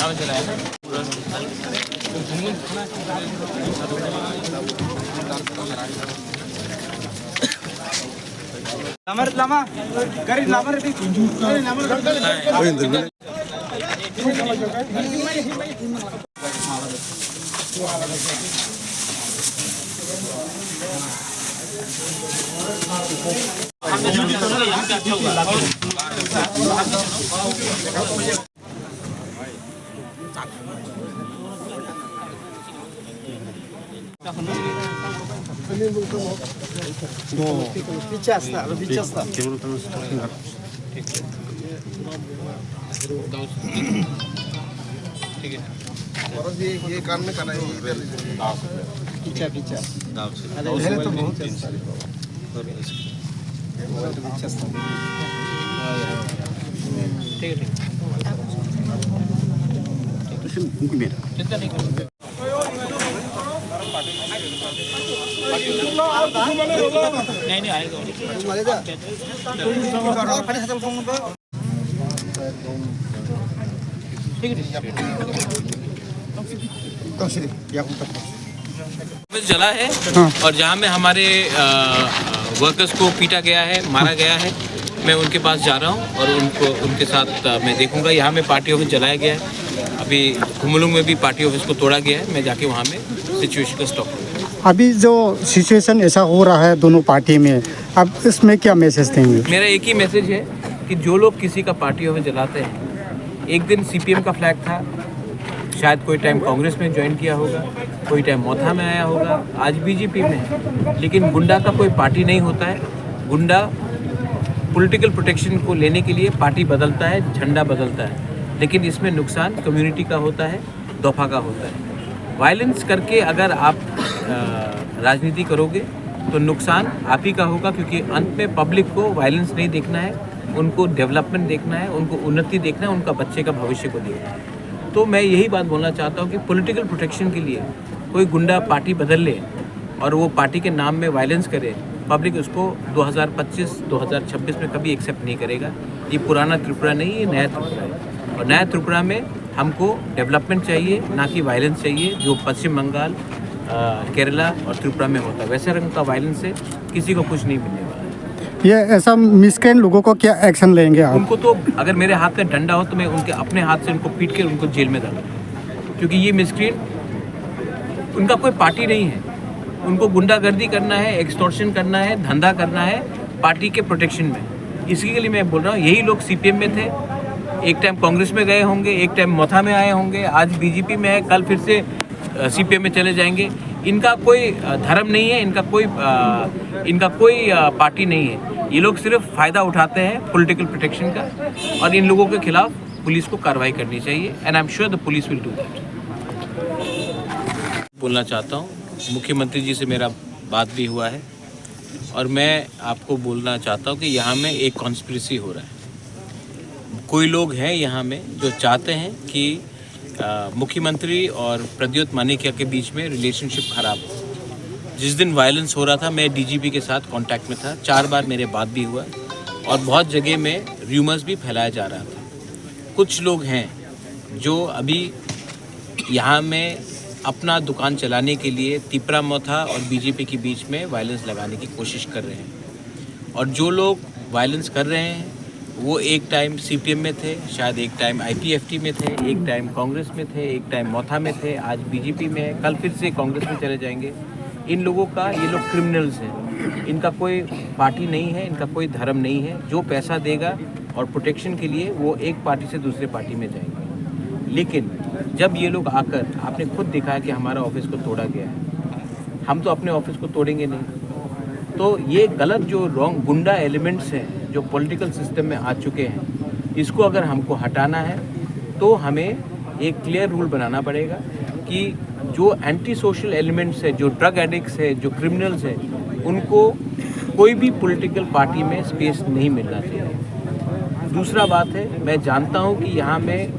में चलाया ना Lamar lama, garis lamar itu. Bicara, lebih bicara. ठीक है और ये काम में करना है Bicara, bicara. गाँव से Ada ini tuh बहुत ठीक है चिंता नहीं करो नहीं आएगा ठीक है जला है और जहाँ में हमारे वर्कर्स को पीटा गया है, मारा गया है, मैं उनके पास जा रहा हूँ और उनके साथ मैं देखूंगा। यहाँ में पार्टी ऑफिस जलाया गया है, अभी घुमलुंग में भी पार्टी ऑफिस को तोड़ा गया है। मैं जाके वहाँ में सिचुएशन का स्टॉप करूँगा। अभी जो सिचुएशन ऐसा हो रहा है दोनों पार्टी में, अब इसमें क्या मैसेज देंगे? मेरा एक ही मैसेज है कि जो लोग किसी का पार्टी ऑफिस जलाते हैं, एक दिन सीपीएम का फ्लैग था, शायद कोई टाइम कांग्रेस में ज्वाइन किया होगा, कोई टाइम मोथा में आया होगा, आज बीजेपी में है। लेकिन गुंडा का कोई पार्टी नहीं होता है। गुंडा पॉलिटिकल प्रोटेक्शन को लेने के लिए पार्टी बदलता है, झंडा बदलता है, लेकिन इसमें नुकसान कम्युनिटी का होता है, दफा का होता है। वायलेंस करके अगर आप राजनीति करोगे तो नुकसान आप ही का होगा, क्योंकि अंत में पब्लिक को वायलेंस नहीं देखना है, उनको डेवलपमेंट देखना है, उनको उन्नति देखना है, उनका बच्चे का भविष्य को देखना है। तो मैं यही बात बोलना चाहता हूँ कि पॉलिटिकल प्रोटेक्शन के लिए कोई गुंडा पार्टी बदल ले और वो पार्टी के नाम में वायलेंस करे, पब्लिक उसको 2025-2026 में कभी एक्सेप्ट नहीं करेगा। ये पुराना त्रिपुरा नहीं, ये नया त्रिपुरा है और नया त्रिपुरा में हमको डेवलपमेंट चाहिए, ना कि वायलेंस चाहिए जो पश्चिम बंगाल, केरला और त्रिपुरा में होता है। वैसे रंग का वायलेंस से किसी को कुछ नहीं मिलने वाला। ये ऐसा मिसक्रेंट लोगों को क्या एक्शन लेंगे आप? उनको तो अगर मेरे हाथ में डंडा हो तो मैं उनके अपने हाथ से उनको पीट के उनको जेल में डालूंगा, क्योंकि ये मिसक्रेंट उनका कोई पार्टी नहीं है। उनको गुंडागर्दी करना है, एक्सटॉर्शन करना है, धंधा करना है पार्टी के प्रोटेक्शन में। इसी के लिए मैं बोल रहा हूँ, यही लोग सीपीएम में थे, एक टाइम कांग्रेस में गए होंगे, एक टाइम मोथा में आए होंगे, आज बीजेपी में है, कल फिर से सीपीएम में चले जाएंगे। इनका कोई धर्म नहीं है, इनका कोई पार्टी नहीं है। ये लोग सिर्फ फ़ायदा उठाते हैं पॉलिटिकल प्रोटेक्शन का, और इन लोगों के खिलाफ पुलिस को कार्रवाई करनी चाहिए। And I am sure the police will do that. बोलना चाहता हूँ, मुख्यमंत्री जी से मेरा बात भी हुआ है और मैं आपको बोलना चाहता हूँ कि यहाँ में एक कॉन्स्पिरेसी हो रहा है। कोई लोग हैं यहाँ में जो चाहते हैं कि मुख्यमंत्री और प्रद्योत मानिक्या के बीच में रिलेशनशिप खराब हो। जिस दिन वायलेंस हो रहा था मैं डीजीपी के साथ कांटेक्ट में था, 4 बार मेरे बात भी हुआ और बहुत जगह में र्यूमर्स भी फैलाया जा रहा था। कुछ लोग हैं जो अभी यहाँ में अपना दुकान चलाने के लिए तिपरा मोथा और बीजेपी के बीच में वायलेंस लगाने की कोशिश कर रहे हैं। और जो लोग वायलेंस कर रहे हैं वो एक टाइम सीपीएम में थे, शायद एक टाइम आईपीएफटी में थे, एक टाइम कांग्रेस में थे, एक टाइम मोथा में थे, आज बीजेपी में है, कल फिर से कांग्रेस में चले जाएंगे। इन लोगों का, ये लोग क्रिमिनल्स हैं, इनका कोई पार्टी नहीं है, इनका कोई धर्म नहीं है। जो पैसा देगा और प्रोटेक्शन के लिए वो एक पार्टी से दूसरे पार्टी में जाएंगे। लेकिन जब ये लोग आकर, आपने खुद देखा है कि हमारा ऑफिस को तोड़ा गया है, हम तो अपने ऑफिस को तोड़ेंगे नहीं। तो ये गलत जो रॉन्ग गुंडा एलिमेंट्स हैं जो पॉलिटिकल सिस्टम में आ चुके हैं, इसको अगर हमको हटाना है तो हमें एक क्लियर रूल बनाना पड़ेगा कि जो एंटी सोशल एलिमेंट्स है, जो ड्रग एडिक्ट्स है, जो क्रिमिनल्स है, उनको कोई भी पॉलिटिकल पार्टी में स्पेस नहीं मिलना चाहिए। दूसरा बात है, मैं जानता हूँ कि यहाँ में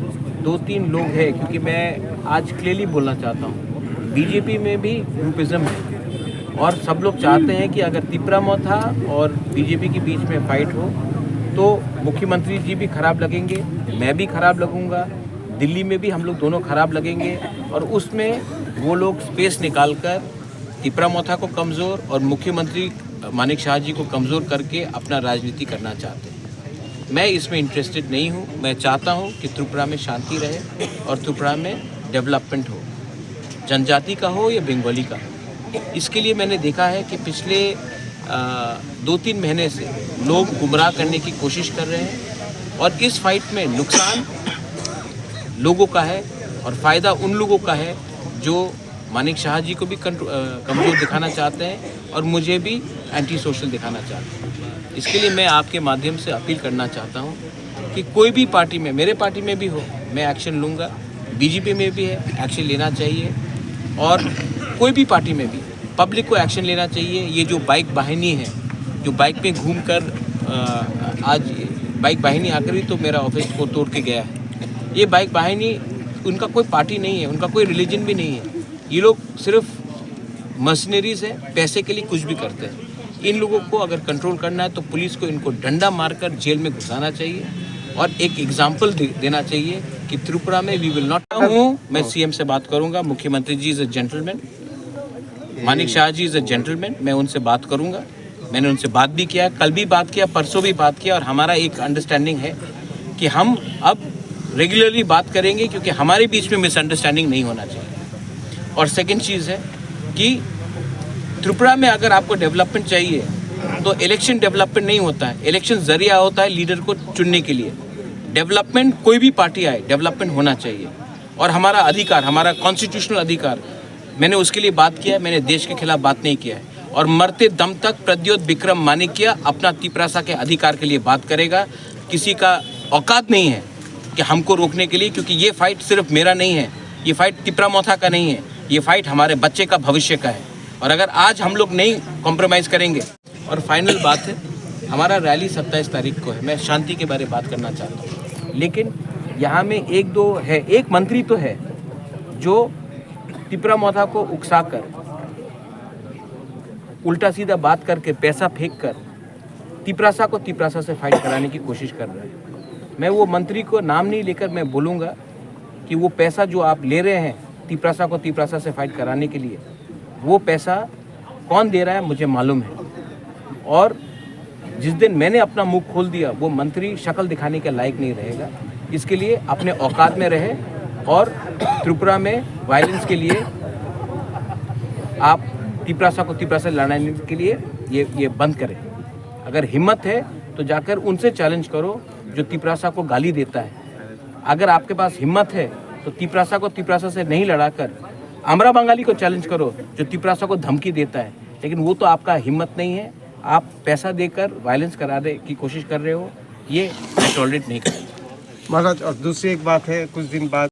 2-3 लोग हैं, क्योंकि मैं आज क्लियरली बोलना चाहता हूँ, बीजेपी में भी ग्रुपिज्म है और सब लोग चाहते हैं कि अगर तिपरा मोथा और बीजेपी के बीच में फाइट हो तो मुख्यमंत्री जी भी खराब लगेंगे, मैं भी खराब लगूंगा, दिल्ली में भी हम लोग दोनों खराब लगेंगे और उसमें वो लोग स्पेस निकालकर तिपरा मोथा को कमज़ोर और मुख्यमंत्री मानिक शाह जी को कमज़ोर करके अपना राजनीति करना चाहते हैं। मैं इसमें इंटरेस्टेड नहीं हूँ। मैं चाहता हूँ कि त्रिपुरा में शांति रहे और त्रिपुरा में डेवलपमेंट हो, जनजाति का हो या बंगाली का हो। इसके लिए मैंने देखा है कि पिछले 2-3 महीने से लोग गुमराह करने की कोशिश कर रहे हैं और इस फाइट में नुकसान लोगों का है और फ़ायदा उन लोगों का है जो मानिक शाह जी को भी कमज़ोर दिखाना चाहते हैं और मुझे भी एंटी सोशल दिखाना चाहते हैं। इसके लिए मैं आपके माध्यम से अपील करना चाहता हूँ कि कोई भी पार्टी में, मेरे पार्टी में भी हो, मैं एक्शन लूँगा। बीजेपी में भी है, एक्शन लेना चाहिए और कोई भी पार्टी में भी पब्लिक को एक्शन लेना चाहिए। ये जो बाइक वाहिनी है, जो बाइक पे घूम कर आज बाइक वाहिनी आकर ही तो मेरा ऑफिस को तोड़ के गया है। ये बाइक वाहिनी, उनका कोई पार्टी नहीं है, उनका कोई रिलीजन भी नहीं है। ये लोग सिर्फ मर्सनरीज है, पैसे के लिए कुछ भी करते हैं। इन लोगों को अगर कंट्रोल करना है तो पुलिस को इनको डंडा मारकर जेल में घुसाना चाहिए और एक एग्जाम्पल देना चाहिए कि त्रिपुरा में वी विल नॉट हूँ। मैं सीएम से बात करूँगा। मुख्यमंत्री ji is a gentleman, Manik Shah ji is a gentleman. मैं उनसे बात करूँगा। मैंने उनसे बात भी किया, कल भी बात किया, परसों भी बात किया और हमारा एक अंडरस्टैंडिंग है कि हम अब रेगुलरली बात करेंगे क्योंकि हमारे बीच में मिसअंडरस्टैंडिंग नहीं होना चाहिए। और सेकंड चीज़ है कि त्रिपुरा में अगर आपको डेवलपमेंट चाहिए तो इलेक्शन डेवलपमेंट नहीं होता है, इलेक्शन जरिया होता है लीडर को चुनने के लिए। डेवलपमेंट कोई भी पार्टी आए, डेवलपमेंट होना चाहिए और हमारा अधिकार, हमारा कॉन्स्टिट्यूशनल अधिकार, मैंने उसके लिए बात किया है। मैंने देश के खिलाफ बात नहीं किया है और मरते दम तक प्रद्योत विक्रम मानिक्य अपना तिपरासा के अधिकार के लिए बात करेगा। किसी का औकात नहीं है कि हमको रोकने के लिए, क्योंकि ये फाइट सिर्फ मेरा नहीं है, ये फाइट तिपरा मोथा का नहीं है, ये फाइट हमारे बच्चे का भविष्य का है। और अगर आज हम लोग नहीं कॉम्प्रोमाइज़ करेंगे। और फाइनल बात है, हमारा रैली 27 तारीख को है। मैं शांति के बारे में बात करना चाहता हूँ, लेकिन यहाँ में एक मंत्री तो है जो तिपरा मोथा को उकसाकर, उल्टा सीधा बात करके, पैसा फेंक कर तिपरासा को तिपरासा से फाइट कराने की कोशिश कर रहा है। मैं वो मंत्री को नाम नहीं लेकर मैं बोलूँगा कि वो पैसा जो आप ले रहे हैं तिपरासा को तिपरासा से फाइट कराने के लिए, वो पैसा कौन दे रहा है मुझे मालूम है। और जिस दिन मैंने अपना मुंह खोल दिया वो मंत्री शक्ल दिखाने के लायक नहीं रहेगा। इसके लिए अपने औकात में रहे और त्रिपुरा में वायलेंस के लिए आप तिपरासा को तिपरासा लड़ाने के लिए ये बंद करें। अगर हिम्मत है तो जाकर उनसे चैलेंज करो जो तिपरासा को गाली देता है। अगर आपके पास हिम्मत है तो तिपरासा को तिपरासा से नहीं लड़ाकर अमरा बंगाली को चैलेंज करो जो तिपरासा को धमकी देता है। लेकिन वो तो आपका हिम्मत नहीं है, आप पैसा देकर वायलेंस कराने की कोशिश कर रहे हो, ये टॉलरेट नहीं करेंगे। महाराज, और दूसरी एक बात है, कुछ दिन बाद